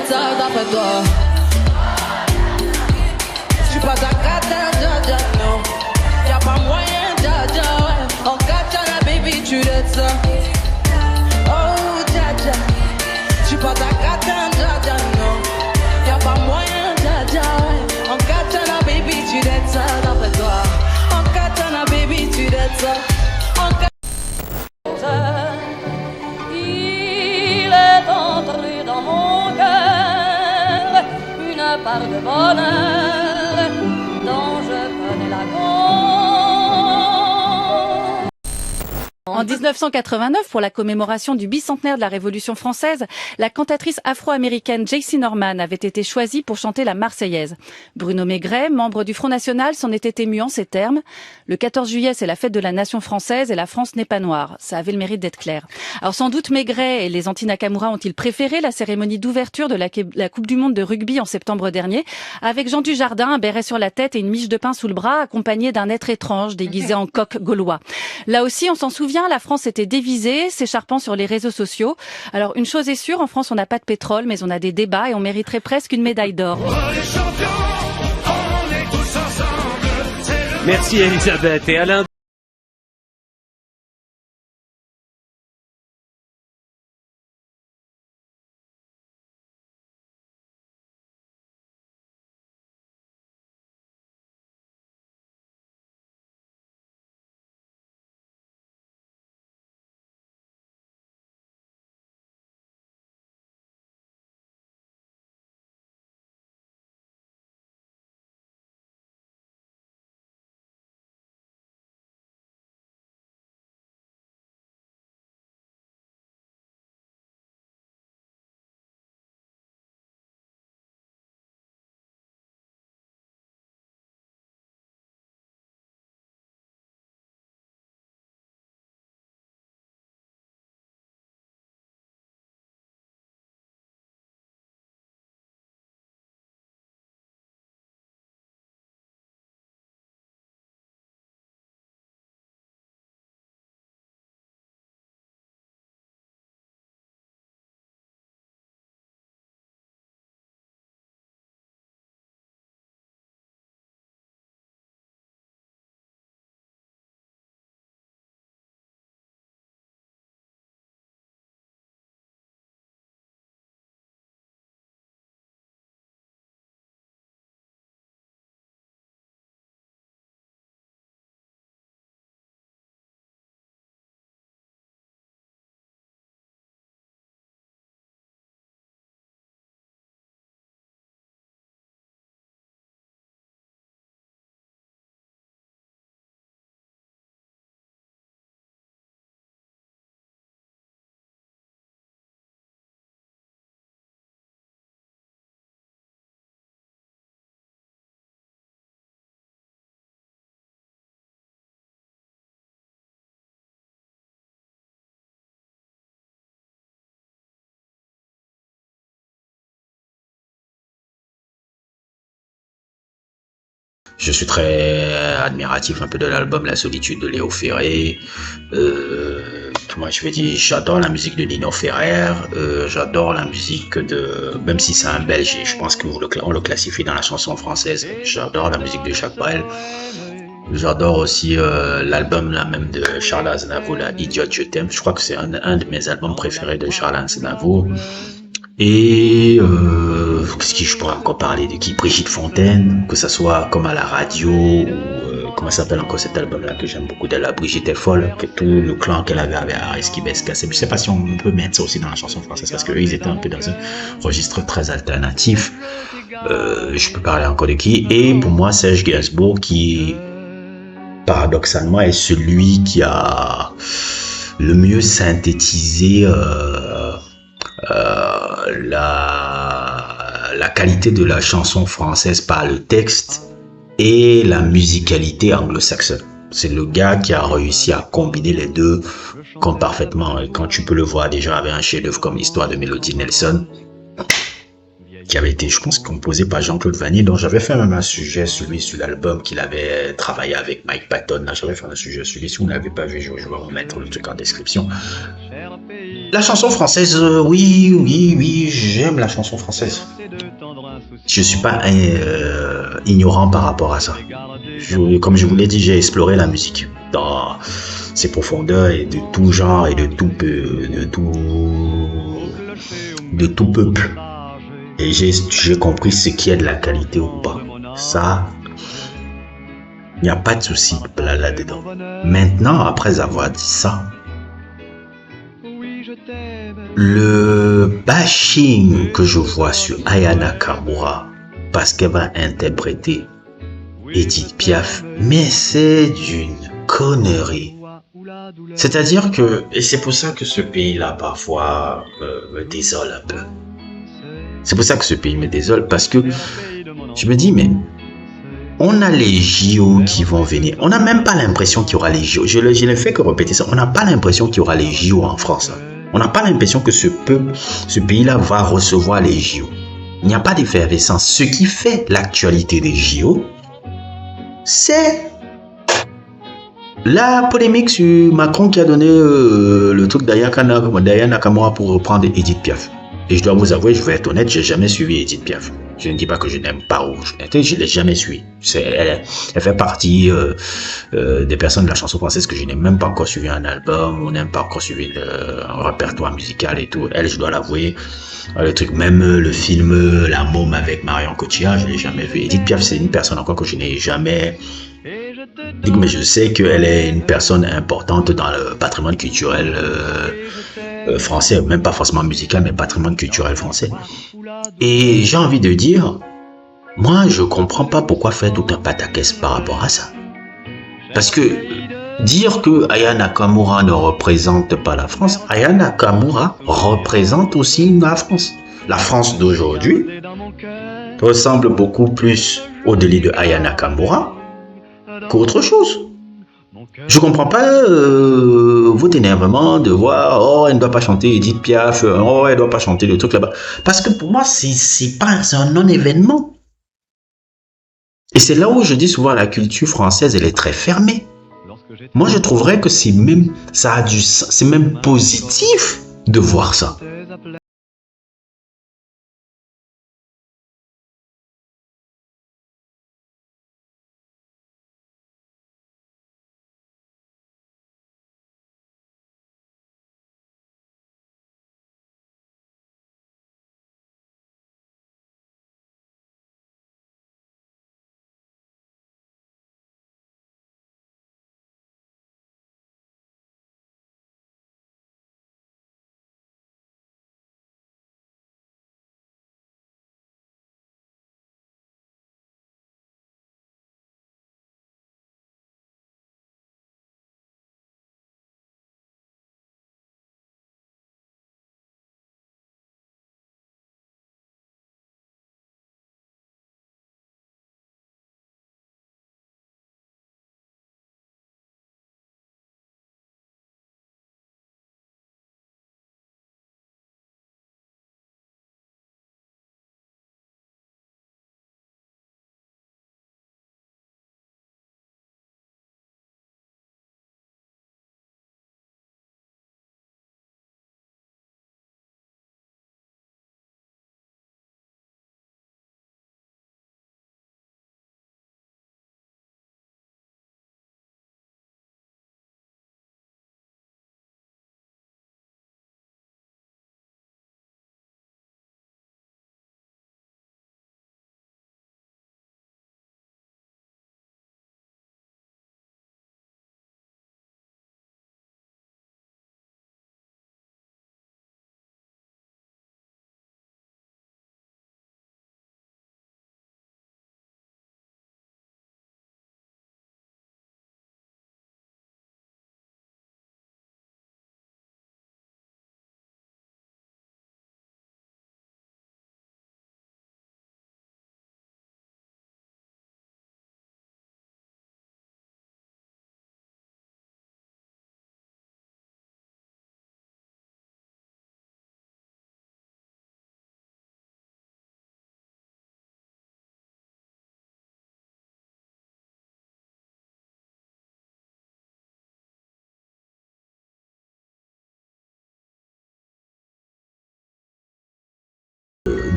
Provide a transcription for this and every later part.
ça d'après toi. J'suis pas ta cata, dja dja, non. Y'a pas moyen, dja dja, ouais. En katana, baby, tu l'aides ça. Oh, dja dja. J'suis pas ta cata, dja dja, non. Y'a pas moyen, dja dja, ouais. En katana, baby, tu l'aides ça d'après toi. En katana, baby, tu l'aides ça. En katana. Il est entré dans mon cœur une part de bonheur dont je connais la cause. En 1989, pour la commémoration du bicentenaire de la Révolution française, la cantatrice afro-américaine Jaycee Norman avait été choisie pour chanter la Marseillaise. Bruno Maigret, membre du Front National, s'en était ému en ces termes. Le 14 juillet, c'est la fête de la nation française et la France n'est pas noire. Ça avait le mérite d'être clair. Alors sans doute Maigret et les anti-Nakamura ont-ils préféré la cérémonie d'ouverture de la Coupe du Monde de rugby en septembre dernier, avec Jean Dujardin, un béret sur la tête et une miche de pain sous le bras, accompagné d'un être étrange déguisé en coq gaulois. Là aussi, on s'en souvient, la France était dévisée, s'écharpant sur les réseaux sociaux. Alors, une chose est sûre, en France, on n'a pas de pétrole, mais on a des débats et on mériterait presque une médaille d'or. Merci Elisabeth. Et Alain je suis très admiratif un peu de l'album La Solitude de Léo Ferré. Comment je vais dire, j'adore la musique de Nino Ferrer. J'adore la musique de, même si c'est un Belge, je pense qu'on le classifie dans la chanson française. J'adore la musique de Jacques Brel. J'adore aussi l'album là même de Charles Aznavour, là, Idiote je t'aime. Je crois que c'est un de mes albums préférés de Charles Aznavour. Et qu'est-ce que je pourrais encore parler de qui? Brigitte Fontaine, que ça soit comme à la radio ou comment ça s'appelle encore cet album-là que j'aime beaucoup de la Brigitte est folle, que tout le clan qu'elle avait avec Aris Kibeska. Je sais pas si on peut mettre ça aussi dans la chanson française parce qu'eux ils étaient un peu dans un registre très alternatif. Je peux parler encore de qui? Et pour moi Serge Gainsbourg qui paradoxalement est celui qui a le mieux synthétisé la qualité de la chanson française par le texte et la musicalité anglo-saxonne. C'est le gars qui a réussi à combiner les deux comme parfaitement. Et quand tu peux le voir déjà avec un chef-d'œuvre comme l'histoire de Melody Nelson, qui avait été, je pense, composé par Jean-Claude Vanille, dont j'avais fait même un sujet sur lui, sur l'album qu'il avait travaillé avec Mike Patton. Là, j'avais fait un sujet sur lui. Si vous ne l'avez pas vu, je vais vous mettre le truc en description. La chanson française, oui, oui, oui, j'aime la chanson française. Je suis pas ignorant par rapport à ça. Comme je vous l'ai dit, j'ai exploré la musique dans ses profondeurs et de tout genre et de tout peuple. Et j'ai compris ce qui est de la qualité ou pas. Ça, il n'y a pas de souci là-dedans. Maintenant, après avoir dit ça, le bashing que je vois sur Aya Nakamura parce qu'elle va interpréter Edith Piaf, mais c'est d'une connerie. C'est-à-dire que, et c'est pour ça que ce pays-là parfois me désole un peu. C'est pour ça que ce pays me désole parce que je me dis, mais on a les JO qui vont venir. On n'a même pas l'impression qu'il y aura les JO. Je ne fais que répéter ça. On n'a pas l'impression qu'il y aura les JO en France. On n'a pas l'impression que ce pays-là va recevoir les JO. Il n'y a pas d'effervescence. Ce qui fait l'actualité des JO, c'est la polémique sur Macron qui a donné le truc d'Aya Nakamura pour reprendre Edith Piaf. Et je dois vous avouer, je vais être honnête, j'ai jamais suivi Edith Piaf. Je ne dis pas que je n'aime pas ou je l'ai jamais suivi. Elle fait partie des personnes de la chanson française que je n'ai même pas encore suivi un album, ou n'aime pas encore suivi un répertoire musical et tout. Elle, je dois l'avouer, le truc, même le film La Môme avec Marion Cotillard, je l'ai jamais vu. Edith Piaf, c'est une personne encore que je n'ai jamais. Mais je sais qu'elle est une personne importante dans le patrimoine culturel français, même pas forcément musical, mais patrimoine culturel français. Et j'ai envie de dire, moi je comprends pas pourquoi faire tout un pataquès par rapport à ça. Parce que dire que Aya Nakamura ne représente pas la France, Aya Nakamura représente aussi la France. La France d'aujourd'hui ressemble beaucoup plus au délit de Aya Nakamura qu'autre chose. Je comprends pas votre énervement de voir oh elle ne doit pas chanter Edith Piaf, oh elle ne doit pas chanter le truc là-bas. Parce que pour moi c'est un non-événement. Et c'est là où je dis souvent la culture française elle est très fermée. Moi je trouverais que c'est même c'est même positif de voir ça.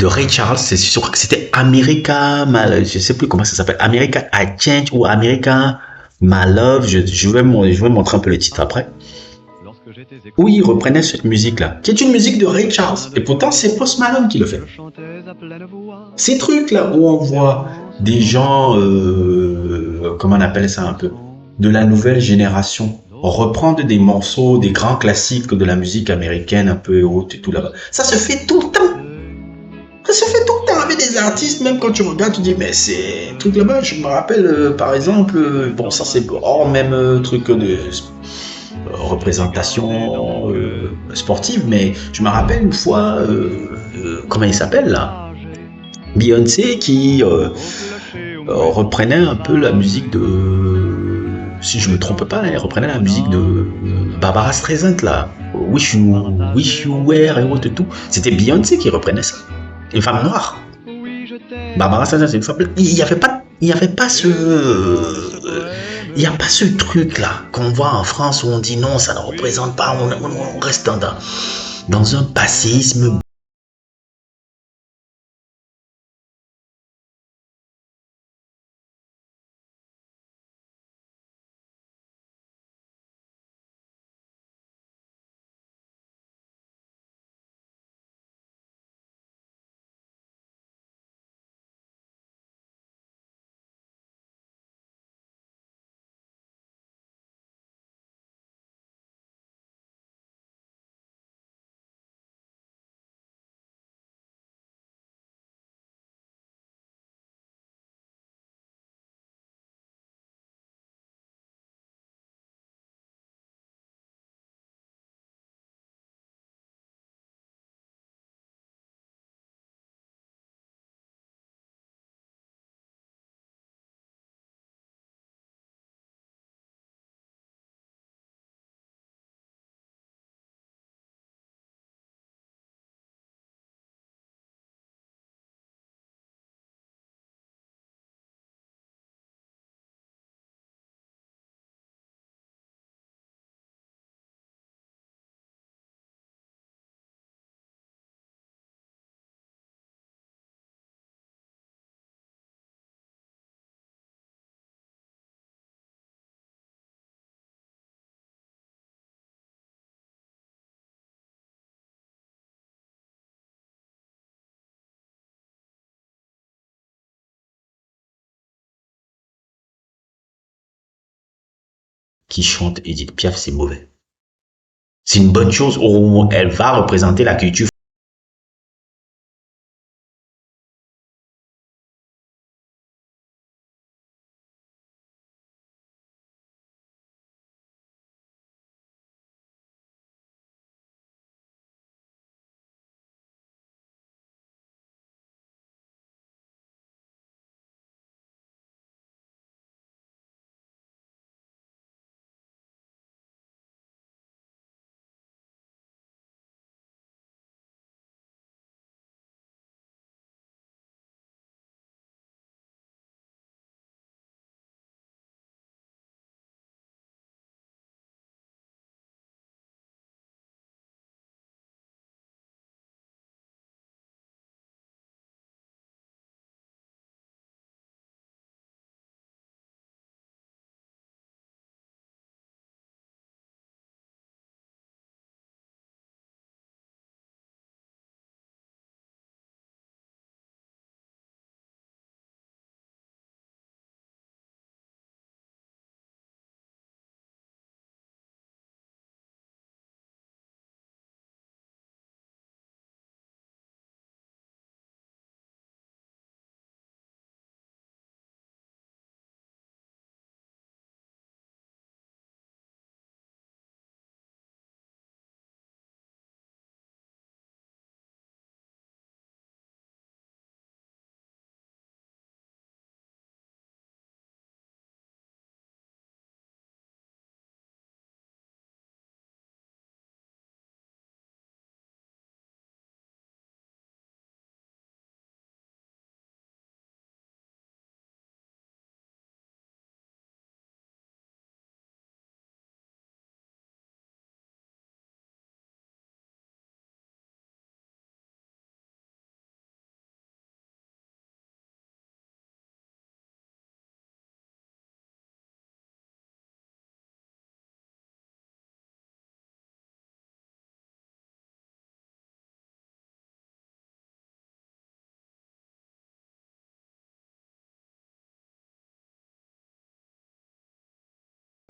de Ray Charles. Je crois que c'était America, je sais plus comment ça s'appelle, America I Change ou America My Love. Je vais montrer un peu le titre après. Où il reprenait cette musique-là, qui est une musique de Ray Charles. Et pourtant, c'est Post Malone qui le fait. Ces trucs-là où on voit des gens, comment on appelle ça un peu, de la nouvelle génération, reprendre des morceaux, des grands classiques de la musique américaine un peu haute et tout là-bas. Ça se fait tout le temps. Ça se fait tout le temps avec des artistes, même quand tu regardes, tu dis, mais c'est un truc là-bas. Je me rappelle, par exemple, bon, ça c'est hors même truc de représentation sportive, mais je me rappelle une fois, comment il s'appelle là, Beyoncé qui reprenait un peu la musique de, si je me trompe pas, elle reprenait la musique de Barbara Streisand là, Wish You Were et autres tout. C'était Beyoncé qui reprenait ça, une femme noire. Barbara Streisand, c'est une femme. Il n'y avait pas ce il n'y a pas ce truc-là qu'on voit en France où on dit non, ça ne représente pas, on reste dans un passisme. Qui chante Edith Piaf, c'est mauvais. C'est une bonne chose où elle va représenter la culture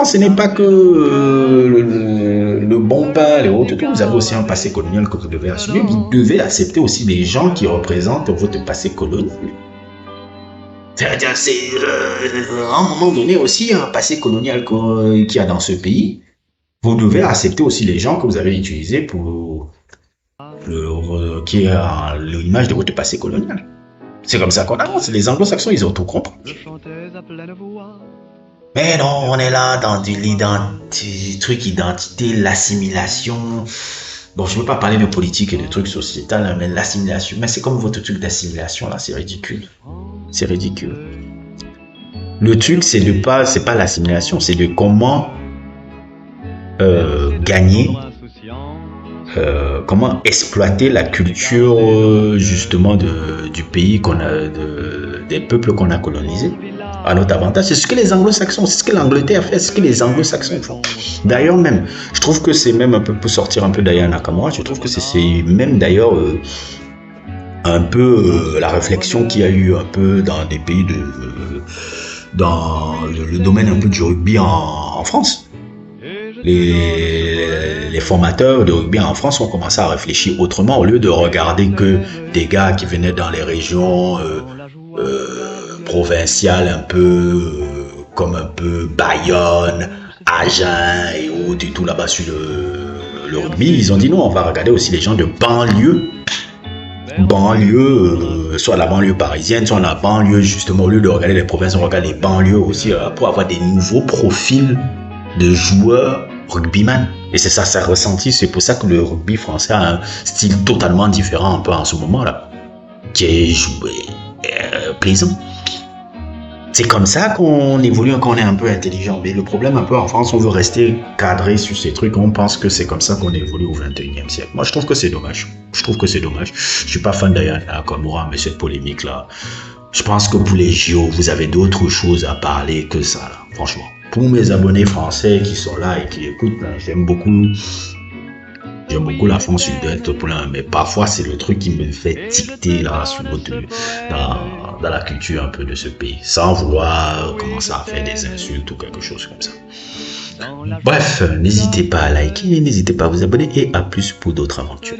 Ce n'est pas que le bon pain, les autres, vous avez aussi un passé colonial que vous devez assumer. Vous devez accepter aussi les gens qui représentent votre passé colonial. C'est-à-dire, c'est à un moment donné aussi un passé colonial qu'il y a dans ce pays. Vous devez accepter aussi les gens que vous avez utilisés pour qui est l'image de votre passé colonial. C'est comme ça qu'on avance. Les anglo-saxons, ils ont tout compris. Mais non, on est là dans du truc identité, l'assimilation. Bon, je ne veux pas parler de politique et de trucs sociétals, hein, mais l'assimilation. Mais c'est comme votre truc d'assimilation, là, c'est ridicule. C'est ridicule. Le truc, c'est pas l'assimilation, c'est de comment gagner, comment exploiter la culture, justement, du pays des peuples qu'on a colonisés. À notre avantage, c'est ce que les anglo-saxons, c'est ce que l'Angleterre fait, c'est ce que les anglo-saxons font. D'ailleurs même, je trouve que c'est même un peu, pour sortir un peu d'Aya Nakamura, je trouve que c'est même d'ailleurs un peu la réflexion qu'il y a eu un peu dans des pays dans le domaine un peu du rugby en France. Les formateurs de rugby en France ont commencé à réfléchir autrement au lieu de regarder que des gars qui venaient dans les régions provinciales un peu comme un peu Bayonne, Agen et autres et tout là-bas sur le rugby. Ils ont dit non, on va regarder aussi les gens de banlieue, soit la banlieue parisienne, soit la banlieue justement, au lieu de regarder les provinces, on regarde les banlieues aussi pour avoir des nouveaux profils de joueurs rugbyman. Et c'est ça, ça ressenti. C'est pour ça que le rugby français a un style totalement différent un peu en ce moment-là, qui est joué plaisant. C'est comme ça qu'on évolue, qu'on est un peu intelligent. Mais le problème un peu en France, on veut rester cadré sur ces trucs. On pense que c'est comme ça qu'on évolue au 21e siècle. Moi, je trouve que c'est dommage. Je suis pas fan d'Aya Nakamura, mais cette polémique-là, je pense que pour les JO, vous avez d'autres choses à parler que ça, là, franchement. Pour mes abonnés français qui sont là et qui écoutent, là, j'aime beaucoup la France Sud-Est, mais parfois c'est le truc qui me fait dicter là dans la culture un peu de ce pays, sans vouloir commencer à faire des insultes ou quelque chose comme ça. Bref, n'hésitez pas à liker, n'hésitez pas à vous abonner et à plus pour d'autres aventures.